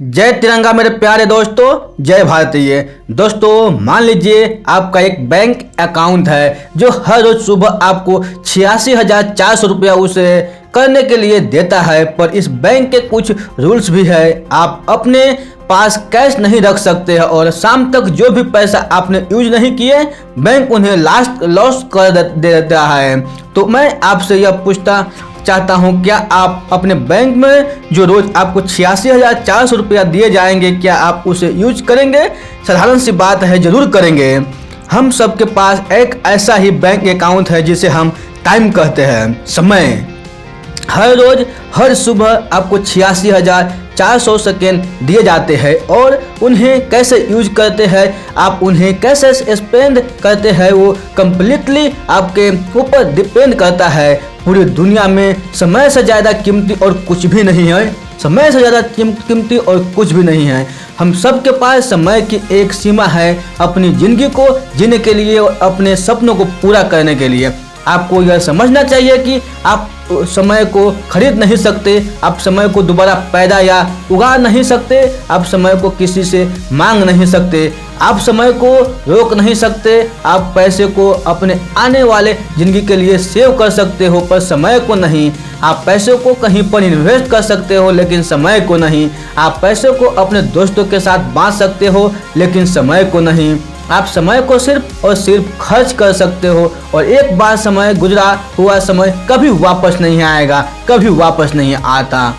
जय तिरंगा मेरे प्यारे दोस्तों, जय भारतीय दोस्तों। मान लीजिए आपका एक बैंक अकाउंट है जो हर रोज सुबह आपको 86,400 रुपया उसे करने के लिए देता है, पर इस बैंक के कुछ रूल्स भी है। आप अपने पास कैश नहीं रख सकते हैं और शाम तक जो भी पैसा आपने यूज नहीं किए बैंक उन्हें लॉस कर देता है। तो मैं आपसे यह पूछता चाहता हूं, क्या आप अपने बैंक में जो रोज आपको 86,400 रुपया दिए जाएंगे, क्या आप उसे यूज करेंगे? साधारण सी बात है, जरूर करेंगे। हम सबके पास एक ऐसा ही बैंक अकाउंट है जिसे हम टाइम कहते हैं, समय। हर रोज हर सुबह आपको 86,400 सेकेंड दिए जाते हैं और उन्हें कैसे यूज करते हैं, आप उन्हें कैसे स्पेंड करते हैं, वो कम्प्लीटली आपके ऊपर डिपेंड करता है। पूरी दुनिया में समय से ज़्यादा कीमती और कुछ भी नहीं है, समय से ज़्यादा कीमती और कुछ भी नहीं है। हम सबके पास समय की एक सीमा है अपनी ज़िंदगी को जीने के लिए और अपने सपनों को पूरा करने के लिए। आपको यह समझना चाहिए कि आप समय को खरीद नहीं सकते, आप समय को दोबारा पैदा या उगा नहीं सकते, आप समय को किसी से मांग नहीं सकते, आप समय को रोक नहीं सकते। आप पैसे को अपने आने वाले ज़िंदगी के लिए सेव कर सकते हो, पर समय को नहीं। आप पैसे को कहीं पर इन्वेस्ट कर सकते हो, लेकिन समय को नहीं। आप पैसे को अपने दोस्तों के साथ बांट सकते हो, लेकिन समय को नहीं। आप समय को सिर्फ और सिर्फ खर्च कर सकते हो और एक बार समय गुजरा हुआ समय कभी वापस नहीं आएगा, कभी वापस नहीं आता।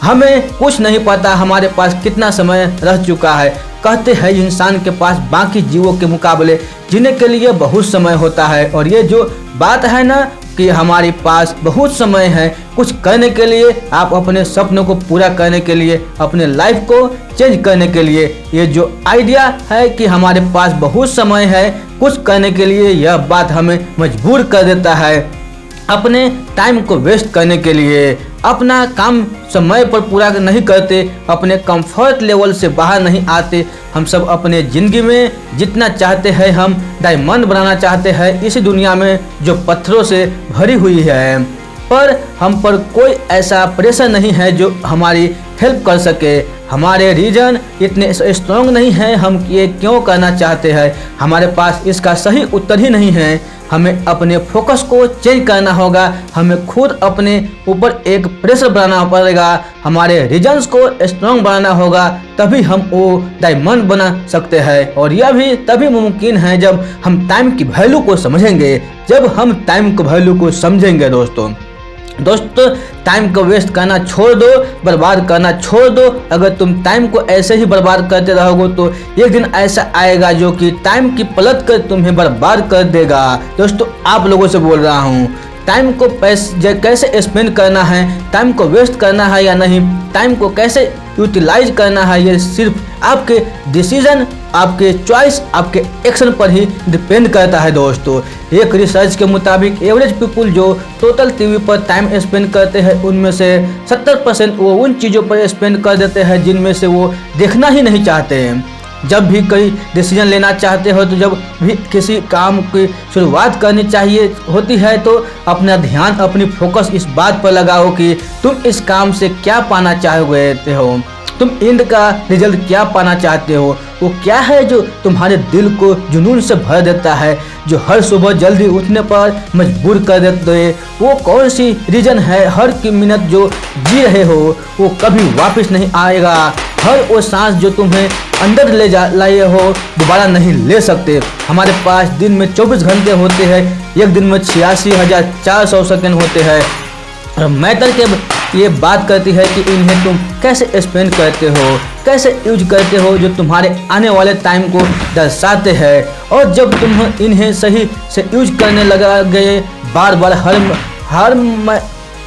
हमें कुछ नहीं पता हमारे पास कितना समय रह चुका है। कहते हैं इंसान के पास बाकी जीवों के मुकाबले जीने के लिए बहुत समय होता है, और ये जो बात है ना कि हमारे पास बहुत समय है कुछ करने के लिए, आप अपने सपनों को पूरा करने के लिए, अपने लाइफ को चेंज करने के लिए, ये जो आइडिया है कि हमारे पास बहुत समय है कुछ करने के लिए, यह बात हमें मजबूर कर देता है अपने टाइम को वेस्ट करने के लिए। अपना काम समय पर पूरा नहीं करते, अपने कंफर्ट लेवल से बाहर नहीं आते। हम सब अपने ज़िंदगी में जितना चाहते हैं, हम डायमंड बनाना चाहते हैं इस दुनिया में जो पत्थरों से भरी हुई है, पर हम पर कोई ऐसा प्रेशर नहीं है जो हमारी हेल्प कर सके। हमारे रीजन इतने स्ट्रॉन्ग नहीं है, हम ये क्यों करना चाहते हैं, हमारे पास इसका सही उत्तर ही नहीं है। हमें अपने फोकस को चेंज करना होगा, हमें खुद अपने ऊपर एक प्रेशर बनाना पड़ेगा, हमारे रीजन्स को स्ट्रॉन्ग बनाना होगा, तभी हम वो डायमंड बना सकते हैं। और यह भी तभी मुमकिन है जब हम टाइम की वैल्यू को समझेंगे, जब हम टाइम की वैल्यू को समझेंगे। दोस्तों टाइम को वेस्ट करना छोड़ दो, बर्बाद करना छोड़ दो। अगर तुम टाइम को ऐसे ही बर्बाद करते रहोगे तो एक दिन ऐसा आएगा जो कि टाइम की पलट कर तुम्हें बर्बाद कर देगा। दोस्तों आप लोगों से बोल रहा हूँ, टाइम को कैसे स्पेंड करना है, टाइम को वेस्ट करना है या नहीं, टाइम को कैसे यूटिलाइज करना है, ये सिर्फ आपके डिसीजन, आपके चॉइस, आपके एक्शन पर ही डिपेंड करता है। दोस्तों एक रिसर्च के मुताबिक एवरेज पीपुल जो टोटल टीवी पर टाइम स्पेंड करते हैं उनमें से 70% वो उन चीज़ों पर स्पेंड कर देते हैं जिनमें से वो देखना ही नहीं चाहते हैं। जब भी कोई डिसीजन लेना चाहते हो, तो जब भी किसी काम की शुरुआत करनी चाहिए होती है, तो अपना ध्यान, अपनी फोकस इस बात पर लगाओ कि तुम इस काम से क्या पाना चाहते हो, तुम एंड का रिजल्ट क्या पाना चाहते हो, वो क्या है जो तुम्हारे दिल को जुनून से भर देता है, जो हर सुबह जल्दी उठने पर मजबूर कर देते हैं। वो कौन सी रीजन है, हर की मिनट जो जी रहे हो वो कभी वापस नहीं आएगा, हर वो सांस जो तुम्हें अंदर लाए हो दोबारा नहीं ले सकते। हमारे पास दिन में 24 घंटे होते हैं, एक दिन में 86,400 सेकेंड होते हैं, और मैटर के ये बात करती है कि इन्हें तुम कैसे स्पेंड करते हो, कैसे यूज करते हो, जो तुम्हारे आने वाले टाइम को दर्शाते हैं। और जब तुम इन्हें सही से यूज करने लगा गए बार बार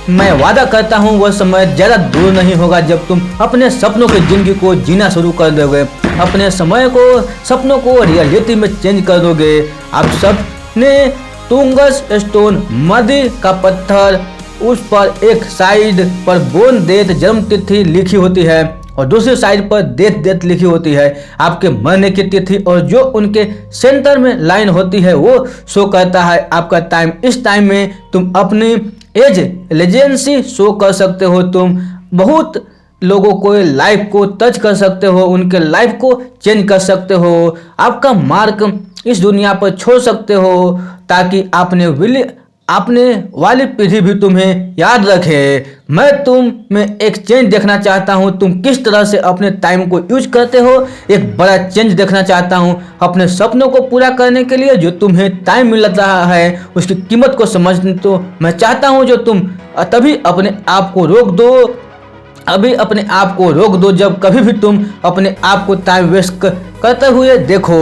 मैं वादा करता हूँ वह समय ज़्यादा दूर नहीं होगा जब तुम अपने सपनों की ज़िंदगी को जीना शुरू कर दोगे, अपने सपनों को रियलिटी में चेंज कर दोगे। आप सब ने तुंगस स्टोन, मदी का पत्थर, उस पर एक साइड पर बोर्न डेट जन्म तिथि लिखी होती है और दूसरी साइड पर डेथ लिखी होती है, आपके मरने की तिथि, और जो उनके सेंटर में लाइन होती है वो शो करता है आपका टाइम। इस टाइम में तुम अपनी एज लेजेंसी शो कर सकते हो, तुम बहुत लोगों को लाइफ को टच कर सकते हो, उनके लाइफ को चेंज कर सकते हो, आपका मार्क इस दुनिया पर छोड़ सकते हो, ताकि आपने वाली पीढ़ी भी तुम्हें याद रखे। मैं तुम में एक चेंज देखना चाहता हूँ, तुम किस तरह से अपने टाइम को यूज करते हो। एक बड़ा चेंज देखना चाहता हूँ अपने सपनों को पूरा करने के लिए। जो तुम्हें टाइम मिल रहा है उसकी कीमत को समझने तो मैं चाहता हूँ जो तुम तभी अपने आप को रोक दो, अभी अपने आप को रोक दो जब कभी भी तुम अपने आप को टाइम वेस्ट करते हुए देखो।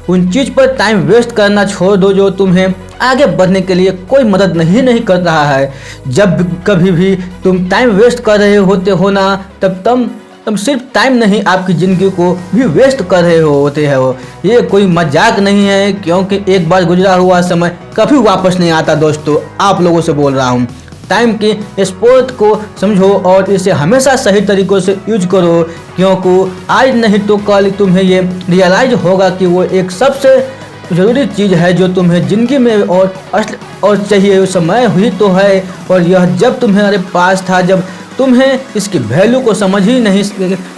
उन चीज़ पर टाइम वेस्ट करना छोड़ दो जो तुम्हें आगे बढ़ने के लिए कोई मदद नहीं कर रहा है। जब कभी भी तुम टाइम वेस्ट कर रहे होते हो ना, तब तुम सिर्फ टाइम नहीं आपकी ज़िंदगी को भी वेस्ट कर रहे होते हो। ये कोई मजाक नहीं है, क्योंकि एक बार गुजरा हुआ समय कभी वापस नहीं आता। दोस्तों, आप लोगों से बोल रहा हूँ, टाइम के स्पोर्ट को समझो और इसे हमेशा सही तरीकों से यूज करो, क्योंकि आज नहीं तो कल तुम्हें ये रियलाइज होगा कि वो एक सबसे ज़रूरी चीज़ है जो तुम्हें ज़िंदगी में और चाहिए। समय हुई तो है, और यह जब तुम्हारे पास था, जब तुम्हें इसकी वैल्यू को समझ ही नहीं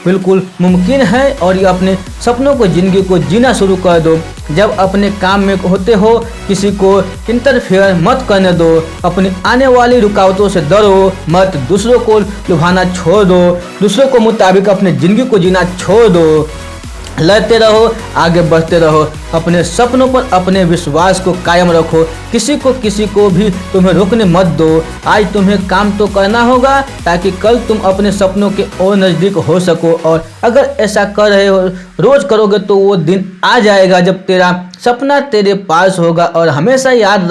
बिल्कुल मुमकिन है। और ये अपने सपनों को ज़िंदगी को जीना शुरू कर दो। जब अपने काम में होते हो किसी को इंटरफेयर मत करने दो, अपनी आने वाली रुकावटों से डरो मत, दूसरों को लुभाना छोड़ दो, दूसरों को मुताबिक अपनी ज़िंदगी को जीना छोड़ दो। लड़ते रहो, आगे बढ़ते रहो, अपने सपनों पर अपने विश्वास को कायम रखो, किसी को भी तुम्हें रोकने मत दो। आज तुम्हें काम तो करना होगा ताकि कल तुम अपने सपनों के और नज़दीक हो सको। और अगर ऐसा कर रहे हो, रोज करोगे, तो वो दिन आ जाएगा जब तेरा सपना तेरे पास होगा। और हमेशा याद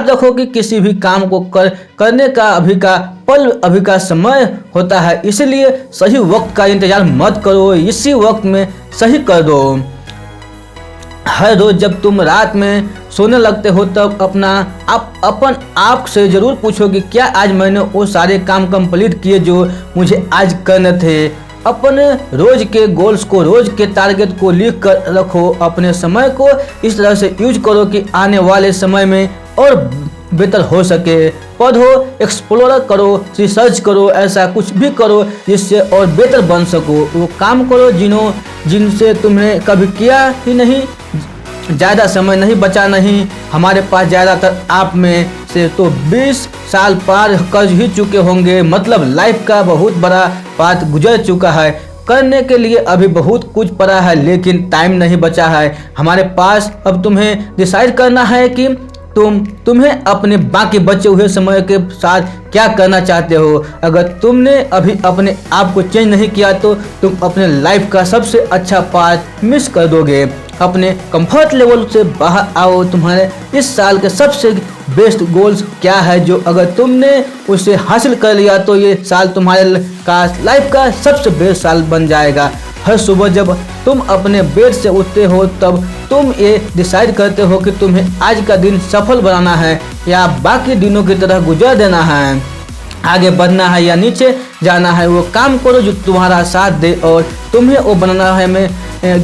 रखो कि किसी भी काम को करने का अभी का समय होता है, इसलिए सही वक्त का इंतजार मत करो, इसी वक्त में सही कर दो। हर रोज जब तुम रात में सोने लगते हो तब अपन आप से जरूर पूछो कि क्या आज मैंने वो सारे काम कंप्लीट किए जो मुझे आज करने थे। अपने रोज के गोल्स को, रोज के टारगेट को लिख कर रखो। अपने समय को इस तरह से यूज करो कि आने वाले समय में और बेहतर हो सके। पढ़ो, एक्सप्लोर करो, रिसर्च करो, ऐसा कुछ भी करो जिससे और बेहतर बन सको। वो काम करो जिनसे तुमने कभी किया ही नहीं। ज़्यादा समय नहीं बचा नहीं, हमारे पास ज़्यादातर आप में से तो 20 साल पार कर ही चुके होंगे, मतलब लाइफ का बहुत बड़ा पार्ट गुजर चुका है। करने के लिए अभी बहुत कुछ पड़ा है, लेकिन टाइम नहीं बचा है हमारे पास। अब तुम्हें डिसाइड करना है कि तुम्हें अपने बाकी बचे हुए समय के साथ क्या करना चाहते हो। अगर तुमने अभी अपने आप को चेंज नहीं किया तो तुम अपने लाइफ का सबसे अच्छा पार्ट मिस कर दोगे। अपने कंफर्ट लेवल से बाहर आओ। तुम्हारे इस साल के सबसे बेस्ट गोल्स क्या है जो अगर तुमने उसे हासिल कर लिया तो ये साल तुम्हारे लाइफ का सबसे बेस्ट साल बन जाएगा। हर सुबह जब तुम अपने बेड से उठते हो तब तुम ये डिसाइड करते हो कि तुम्हें आज का दिन सफल बनाना है या बाकी दिनों की तरह गुजर देना है, आगे बढ़ना है या नीचे जाना है। वो काम करो जो तुम्हारा साथ दे और तुम्हें वो बनाना है में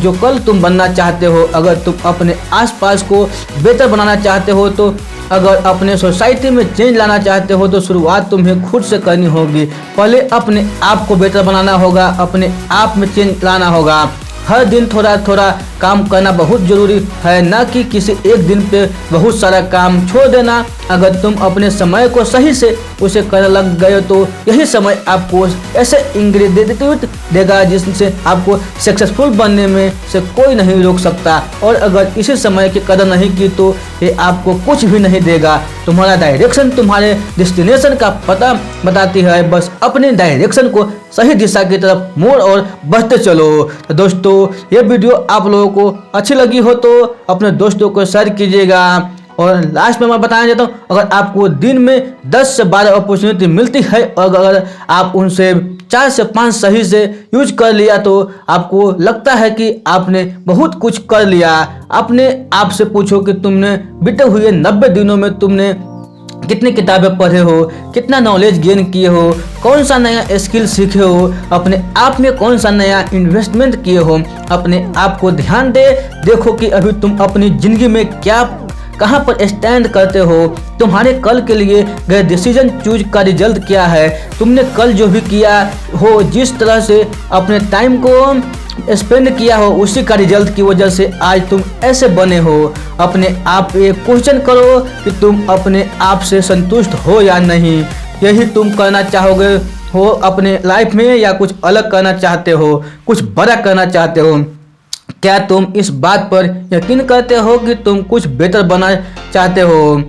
जो कल तुम बनना चाहते हो। अगर तुम अपने आसपास को बेहतर बनाना चाहते हो, तो अगर अपने सोसाइटी में चेंज लाना चाहते हो, तो शुरुआत तुम्हें खुद से करनी होगी। पहले अपने आप को बेहतर बनाना होगा, अपने आप में चेंज लाना होगा। हर दिन थोड़ा थोड़ा काम करना बहुत ज़रूरी है, न कि किसी एक दिन पे बहुत सारा काम छोड़ देना। अगर तुम अपने समय को सही से उसे करने लग गए तो यही समय आपको ऐसे इंग्रेडिएंट देगा जिससे आपको सक्सेसफुल बनने में से कोई नहीं रोक सकता। और अगर इसी समय की कदर नहीं की तो ये आपको कुछ भी नहीं देगा। तुम्हारा डायरेक्शन तुम्हारे डेस्टिनेशन का पता बताती है, बस अपने डायरेक्शन को सही दिशा की तरफ मोड़ और बढ़ते चलो। तो दोस्तों, ये वीडियो आप लोगों को अच्छी लगी हो तो अपने दोस्तों को शेयर कीजिएगा। और लास्ट में मैं बताना चाहता हूँ, अगर आपको दिन में 10 से 12 अपॉर्चुनिटी मिलती है और अगर आप उनसे 4 से 5 सही से यूज कर लिया तो आपको लगता है कि आपने बहुत कुछ कर लिया। अपने आप से पूछो कि तुमने बीते हुए 90 दिनों में तुमने कितनी किताबें पढ़े हो, कितना नॉलेज गेन किए हो, कौन सा नया स्किल सीखे हो, अपने आप में कौन सा नया इन्वेस्टमेंट किए हो। अपने आप को ध्यान दे, देखो कि अभी तुम अपनी ज़िंदगी में क्या कहाँ पर स्टैंड करते हो, तुम्हारे कल के लिए गए डिसीजन चूज का रिजल्ट क्या है, तुमने कल जो भी किया हो, जिस तरह से अपने टाइम को स्पेंड किया हो, उसी का रिजल्ट की वजह से आज तुम ऐसे बने हो। अपने आप ये क्वेश्चन करो कि तुम अपने आप से संतुष्ट हो या नहीं। यही तुम करना चाहोगे हो अपने लाइफ में, या कुछ अलग करना चाहते हो, कुछ बड़ा करना चाहते हो? क्या तुम इस बात पर यकीन करते हो कि तुम कुछ बेहतर बना चाहते हो,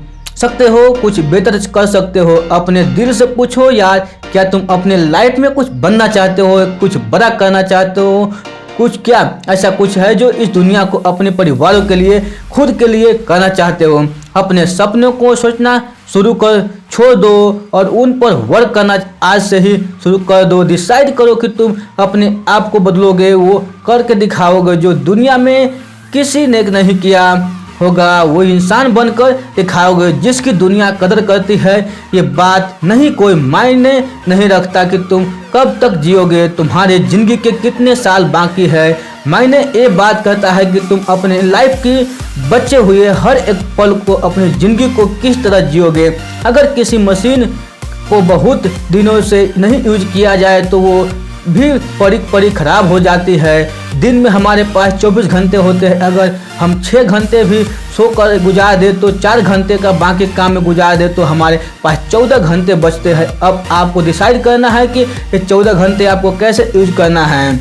कुछ बेहतर कर सकते हो? अपने दिल से पूछो यार, क्या तुम अपने लाइफ में कुछ बनना चाहते हो, कुछ बड़ा करना चाहते हो? कुछ क्या ऐसा कुछ है जो इस दुनिया को अपने परिवारों के लिए, खुद के लिए करना चाहते हो? अपने सपनों को सोचना शुरू कर छोड़ दो और उन पर वर्क करना आज से ही शुरू कर दो। डिसाइड करो कि तुम अपने आप को बदलोगे, वो करके दिखाओगे जो दुनिया में किसी ने नहीं किया होगा। वो इंसान बनकर दिखाओगे जिसकी दुनिया कदर करती है। ये बात नहीं कोई मायने नहीं रखता कि तुम कब तक जियोगे, तुम्हारे जिंदगी के कितने साल बाकी है। मायने ये बात कहता है कि तुम अपने लाइफ की बचे हुए हर एक पल को, अपनी जिंदगी को किस तरह जियोगे। अगर किसी मशीन को बहुत दिनों से नहीं यूज किया जाए तो वो भी पड़ी खराब हो जाती है। दिन में हमारे पास 24 घंटे होते हैं, अगर हम 6 घंटे भी सो कर गुजार दे तो 4 घंटे का बाकी काम में गुजार दे तो हमारे पास 14 घंटे बचते हैं। अब आपको डिसाइड करना है कि ये 14 घंटे आपको कैसे यूज करना है।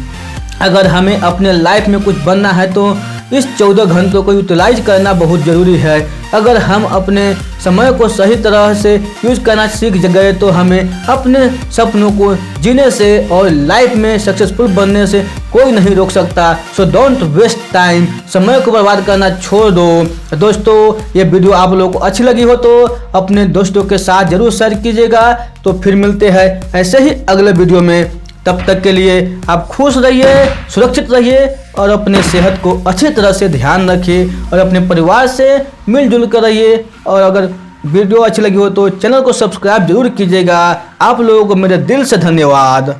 अगर हमें अपने लाइफ में कुछ बनना है तो इस 14 घंटों को यूटिलाइज करना बहुत ज़रूरी है। अगर हम अपने समय को सही तरह से यूज करना सीख गए तो हमें अपने सपनों को जीने से और लाइफ में सक्सेसफुल बनने से कोई नहीं रोक सकता। सो डोंट वेस्ट टाइम, समय को बर्बाद करना छोड़ दो। दोस्तों, ये वीडियो आप लोगों को अच्छी लगी हो तो अपने दोस्तों के साथ ज़रूर शेयर कीजिएगा। तो फिर मिलते हैं ऐसे ही अगले वीडियो में। तब तक के लिए आप खुश रहिए, सुरक्षित रहिए और अपने सेहत को अच्छी तरह से ध्यान रखिए और अपने परिवार से मिलजुल कर रहिए। और अगर वीडियो अच्छी लगी हो तो चैनल को सब्सक्राइब जरूर कीजिएगा। आप लोगों को मेरे दिल से धन्यवाद।